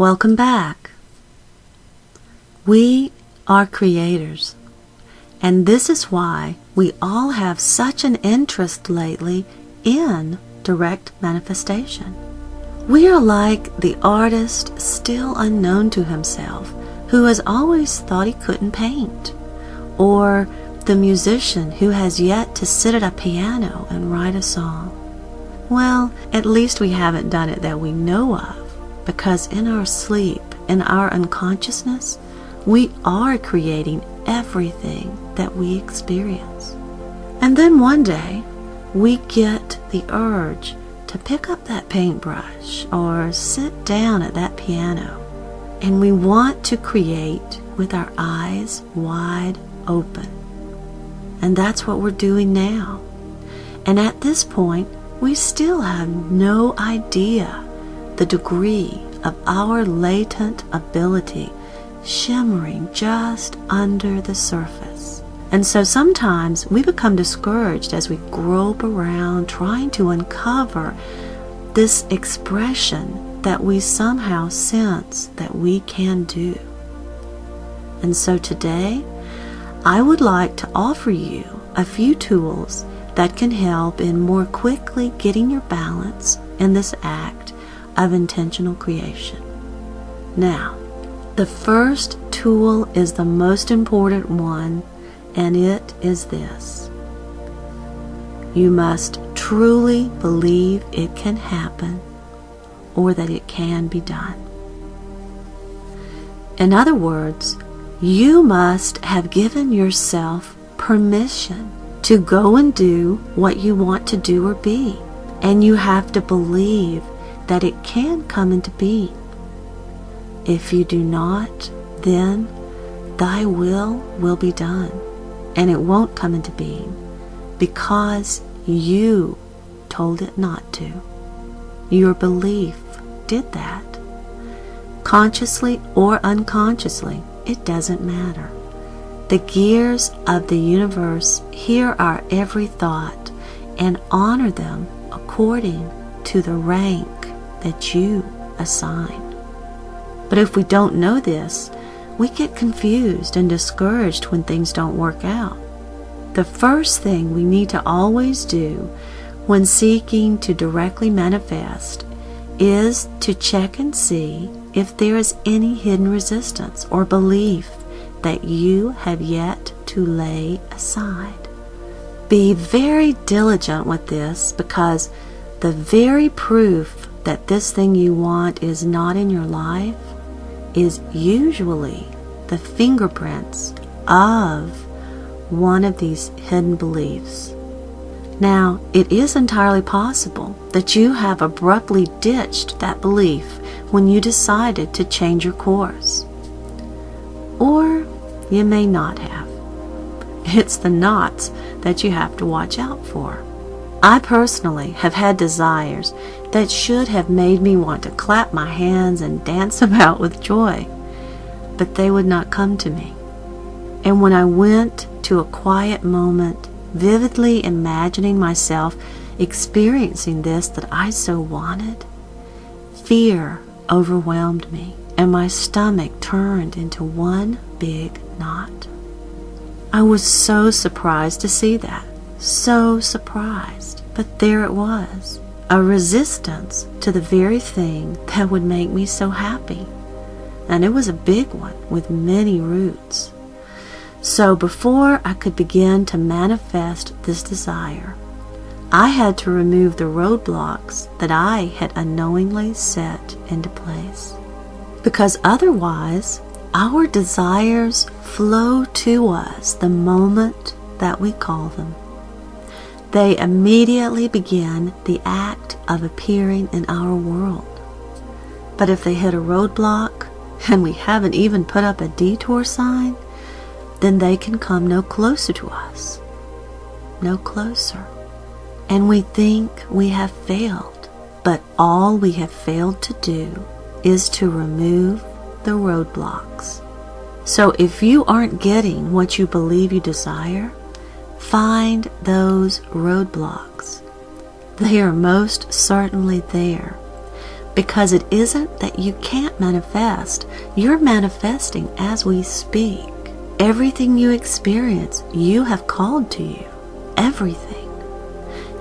Welcome back. We are creators, and this is why we all have such an interest lately in direct manifestation. We are like the artist still unknown to himself who has always thought he couldn't paint, or the musician who has yet to sit at a piano and write a song. Well, at least we haven't done it that we know of, because in our sleep, in our unconsciousness, we are creating everything that we experience. And then one day, we get the urge to pick up that paintbrush or sit down at that piano, and we want to create with our eyes wide open. And that's what we're doing now. And at this point, we still have no idea the degree of our latent ability shimmering just under the surface. And so sometimes we become discouraged as we grope around trying to uncover this expression that we somehow sense that we can do. And so today, I would like to offer you a few tools that can help in more quickly getting your balance in this act of intentional creation. Now, the first tool is the most important one, and it is this. You must truly believe it can happen, or that it can be done. In other words, you must have given yourself permission to go and do what you want to do or be, and you have to believe that it can come into being. If you do not, then thy will be done, and it won't come into being because you told it not to. Your belief did that. Consciously or unconsciously, it doesn't matter. The gears of the universe hear our every thought and honor them according to the rank that you assign. But if we don't know this, we get confused and discouraged when things don't work out. The first thing we need to always do when seeking to directly manifest is to check and see if there is any hidden resistance or belief that you have yet to lay aside. Be very diligent with this, because the very proof that this thing you want is not in your life is usually the fingerprints of one of these hidden beliefs. Now, it is entirely possible that you have abruptly ditched that belief when you decided to change your course. Or you may not have. It's the knots that you have to watch out for. I personally have had desires that should have made me want to clap my hands and dance about with joy, but they would not come to me. And when I went to a quiet moment, vividly imagining myself experiencing this that I so wanted, fear overwhelmed me, and my stomach turned into one big knot. I was so surprised to see that. So surprised. But there it was, a resistance to the very thing that would make me so happy. And it was a big one with many roots. So before I could begin to manifest this desire, I had to remove the roadblocks that I had unknowingly set into place. Because otherwise, our desires flow to us the moment that we call them. They immediately begin the act of appearing in our world. But if they hit a roadblock, and we haven't even put up a detour sign, then they can come no closer to us. No closer. And we think we have failed. But all we have failed to do is to remove the roadblocks. So if you aren't getting what you believe you desire, find those roadblocks. They are most certainly there, Because it isn't that you can't manifest. You're manifesting as we speak. Everything you experience, you have called to you. Everything.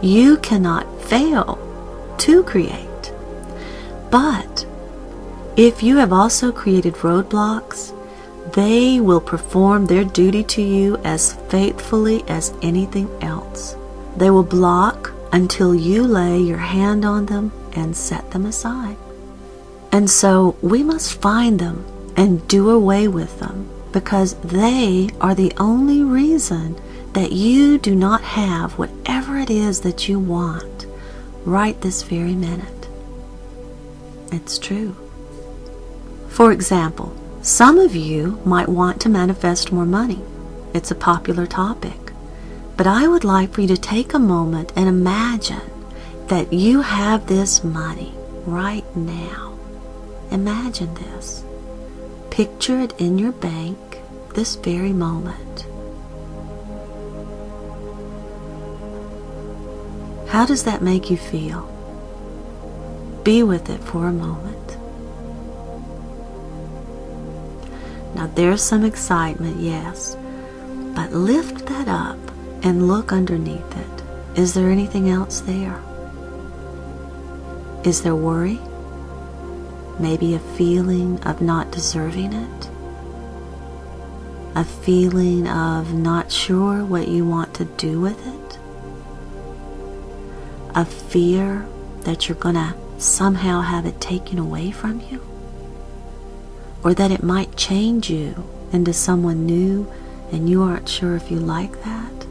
You cannot fail to create. But if you have also created roadblocks, they will perform their duty to you as faithfully as anything else. They will block until you lay your hand on them and set them aside. And so we must find them and do away with them, because they are the only reason that you do not have whatever it is that you want right this very minute. It's true. For example, some of you might want to manifest more money. It's a popular topic. But I would like for you to take a moment and imagine that you have this money right now. Imagine this. Picture it in your bank this very moment. How does that make you feel? Be with it for a moment. Now there's some excitement, yes, but lift that up and look underneath it. Is there anything else there? Is there worry? Maybe a feeling of not deserving it? A feeling of not sure what you want to do with it? A fear that you're going to somehow have it taken away from you? Or that it might change you into someone new and you aren't sure if you like that?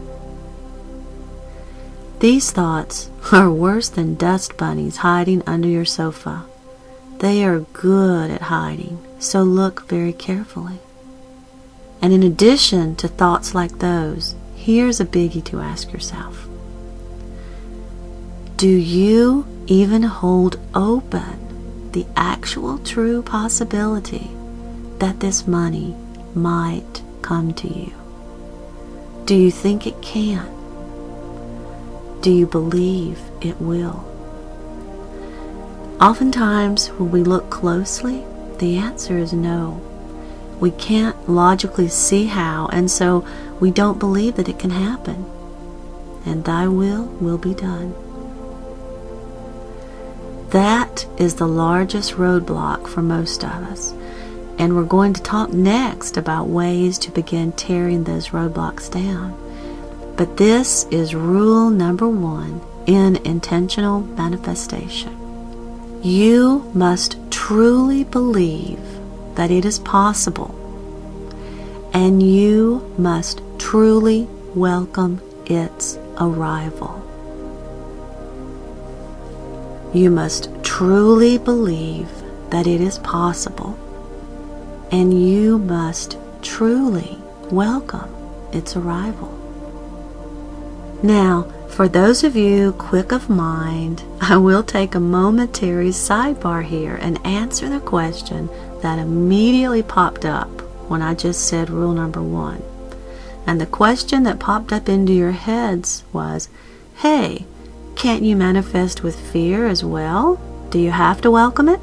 These thoughts are worse than dust bunnies hiding under your sofa. They are good at hiding, so look very carefully. And in addition to thoughts like those, here's a biggie to ask yourself. Do you even hold open the actual true possibility that this money might come to you? Do you think it can? Do you believe it will? Oftentimes, when we look closely, the answer is no. We can't logically see how, and so we don't believe that it can happen. And thy will be done. That is the largest roadblock for most of us. And we're going to talk next about ways to begin tearing those roadblocks down. But this is rule number 1 in intentional manifestation. You must truly believe that it is possible, and you must truly welcome its arrival. You must truly believe that it is possible, and you must truly welcome its arrival. Now, for those of you quick of mind, I will take a momentary sidebar here and answer the question that immediately popped up when I just said rule number 1. And the question that popped up into your heads was, hey, can't you manifest with fear as well? Do you have to welcome it?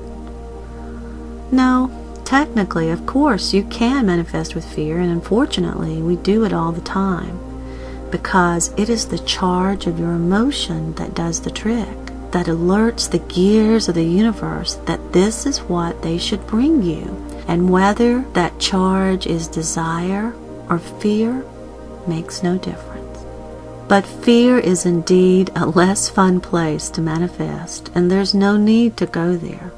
No, technically, of course, you can manifest with fear, and unfortunately, we do it all the time. Because it is the charge of your emotion that does the trick, that alerts the gears of the universe that this is what they should bring you. And whether that charge is desire or fear makes no difference. But fear is indeed a less fun place to manifest, and there's no need to go there.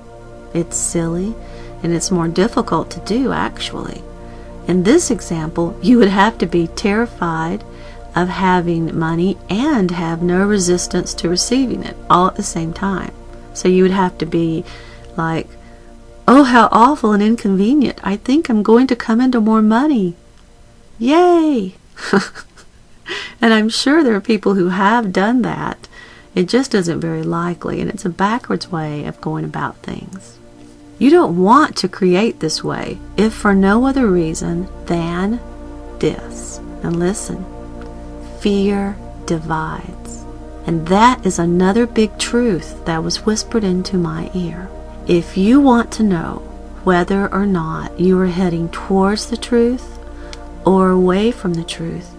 It's silly, and it's more difficult to do, actually. In this example, you would have to be terrified of having money and have no resistance to receiving it all at the same time. So you would have to be like, oh, how awful and inconvenient. I think I'm going to come into more money. Yay! And I'm sure there are people who have done that. It just isn't very likely, and it's a backwards way of going about things. You don't want to create this way, if for no other reason than this. And listen. Fear divides. And that is another big truth that was whispered into my ear. If you want to know whether or not you are heading towards the truth or away from the truth,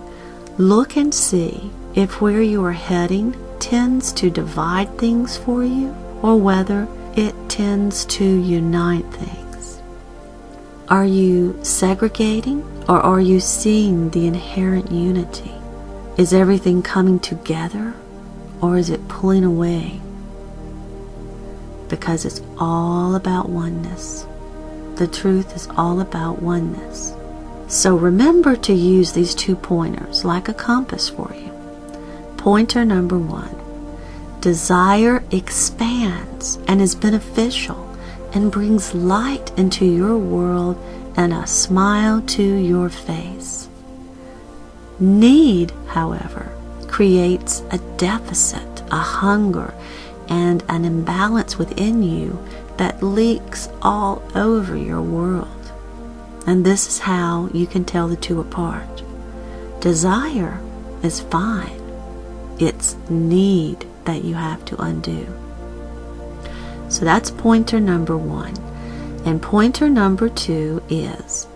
look and see if where you are heading tends to divide things for you or whether it tends to unite things. Are you segregating or are you seeing the inherent unity? Is everything coming together or is it pulling away? Because it's all about oneness. The truth is all about oneness. So remember to use these 2 pointers like a compass for you. Pointer number 1. Desire expands and is beneficial and brings light into your world and a smile to your face. Need, however, creates a deficit, a hunger, and an imbalance within you that leaks all over your world. And this is how you can tell the 2 apart. Desire is fine. It's need that you have to undo. So that's pointer number 1. And pointer number 2 is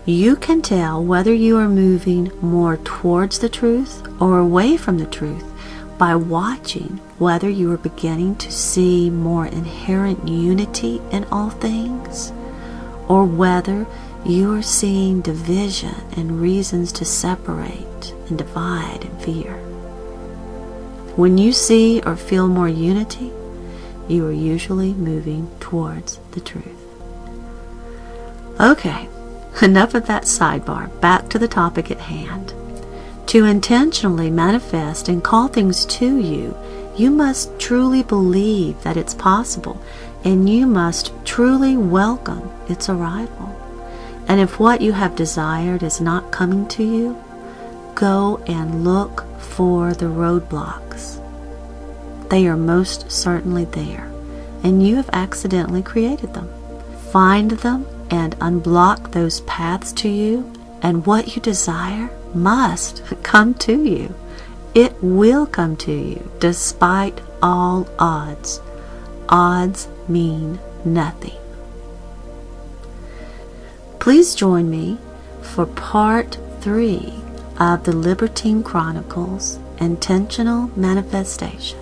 you can tell whether you are moving more towards the truth or away from the truth by watching whether you are beginning to see more inherent unity in all things, or whether you are seeing division and reasons to separate and divide and fear. When you see or feel more unity, you are usually moving towards the truth. Okay, enough of that sidebar. Back to the topic at hand. To intentionally manifest and call things to you, you must truly believe that it's possible, and you must truly welcome its arrival. And if what you have desired is not coming to you, go and look for the roadblocks. They are most certainly there, and you have accidentally created them. Find them and unblock those paths to you, and what you desire must come to you. It will come to you despite all odds. Odds mean nothing. Please join me for part 3 of the Libertine Chronicles, Intentional Manifestation.